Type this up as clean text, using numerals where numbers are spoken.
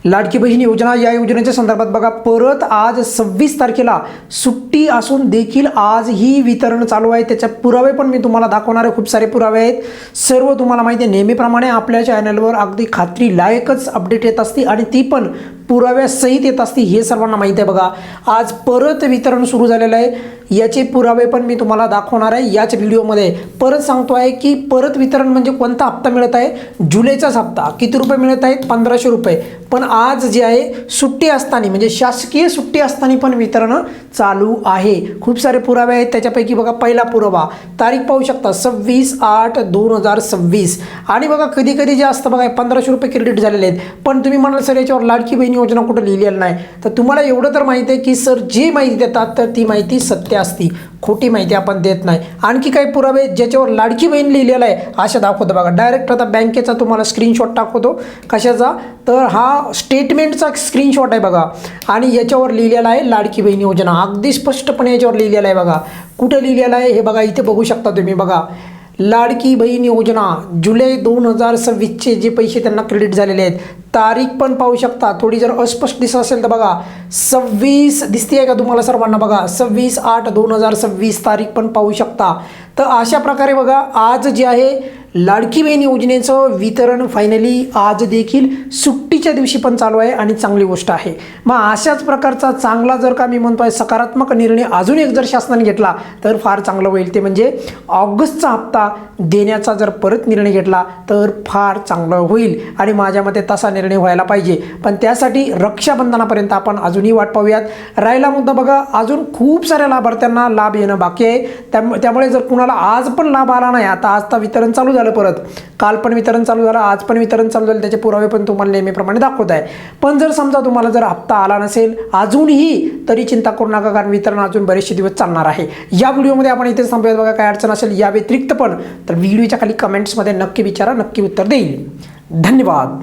लाडकी बहीण योजना या योजनेच्या संदर्भात बघा परत आज 26 तारखेला सुट्टी असून देखील आज ही वितरण चालू आहे। त्याचे पुरावे पण मी तुम्हाला दाखवणार आहे। खूप सारे पुरावे आहेत। सर्व तुम्हाला माहिती आहे नेहमीप्रमाणे आपल्या चॅनलवर अगदी खात्री लायकच अपडेट येत असते आणि ती पण पुराव्यासहित येत असते, हे सर्वांना माहिती आहे। बघा आज परत वितरण सुरू झालेलं आहे, याचे पुरावे पण मी तुम्हाला दाखवणार आहे याच व्हिडिओमध्ये। परत सांगतो आहे की परत वितरण म्हणजे कोणता हप्ता मिळत आहे, जुलैचाच हप्ता। किती रुपये मिळत आहेत, 1500 रुपये। पण आज जे आहे सुट्टी असताना म्हणजे शासकीय सुट्टी असताना पण वितरण चालू आहे। खूप सारे पुरावे आहेत, त्याच्यापैकी बघा पहिला पुरावा तारीख पाहू शकता 26/8/2026 आणि बघा कधी कधी जे असतं बघा 1500 रुपये क्रेडिट झालेले आहेत। पण तुम्ही म्हणाल सर याच्यावर लाडकी बहीण योजना कुठं लिहिलेलं नाही, तर तुम्हाला एवढं तर माहिती आहे की सर जी माहिती देतात तर ती माहिती सत्य असती, खोटी माहिती आपण देत नाही। आणखी काही पुरावे ज्याच्यावर लाडकी बहीण लिहिलेला आहे अशा दाखवतो बघा। डायरेक्ट आता बँकेचा तुम्हाला स्क्रीनशॉट दाखवतो, कशाचा तर हा स्टेटमेंटचा स्क्रीनशॉट आहे बघा आणि याच्यावर लिहिलेला आहे लाडकी बहीण योजना, अगदी स्पष्टपणे याच्यावर लिहिलेला आहे बघा। कुठे लिहिलेलं आहे हे बघा, इथे बघू शकता तुम्ही बघा। लाडकी बहीण योजना जुलै 2026चे जे पैसे त्यांना क्रेडिट झालेले आहेत, तारीख पण पाहू शकता। थोडी जर अस्पष्ट दिसत असेल तर बघा 26 दिसते का तुम्हाला सर्वांना, बघा 26/8/2026 तारीख पण पाहू शकता। तर अशा प्रकारे बघा आज जे आहे लाडकी बहीण योजनेचं वितरण फायनली आज देखील सुट्टीच्या दिवशी पण चालू आहे आणि चांगली गोष्ट आहे। मग अशाच प्रकारचा चांगला जर का मी म्हणतोय सकारात्मक निर्णय अजून एक जर शासनाने घेतला तर फार चांगलं होईल, ते म्हणजे ऑगस्टचा हप्ता देण्याचा जर परत निर्णय घेतला तर फार चांगलं होईल आणि माझ्या मते तसा निर्णय व्हायला पाहिजे। पण त्यासाठी रक्षाबंधनापर्यंत आपण अजूनही वाट पाहूयात। राहिला मुद्दा बघा अजून खूप साऱ्या लाभार्थ्यांना लाभ येणं बाकी आहे, त्यामुळे जर कुणाला आज पण लाभ आला नाही, आता आज तर वितरण चालू झालं, परत काल पण वितरण चालू झालं, आज पण वितरण चालू झालं, त्याचे पुरावे पण तुम्हाला नेहमीप्रमाणे दाखवत आहे। पण जर समजा तुम्हाला जर हप्ता आला नसेल अजूनही तरी चिंता करू नका, कारण वितरण अजून बरेचसे दिवस चालणार आहे। या व्हिडिओमध्ये आपण इथेच थांबूयात बघा। काय अडचण असेल या व्यतिरिक्त पण तर व्हिडिओच्या खाली कमेंट्समध्ये नक्की विचारा, नक्की उत्तर देईल। धन्यवाद।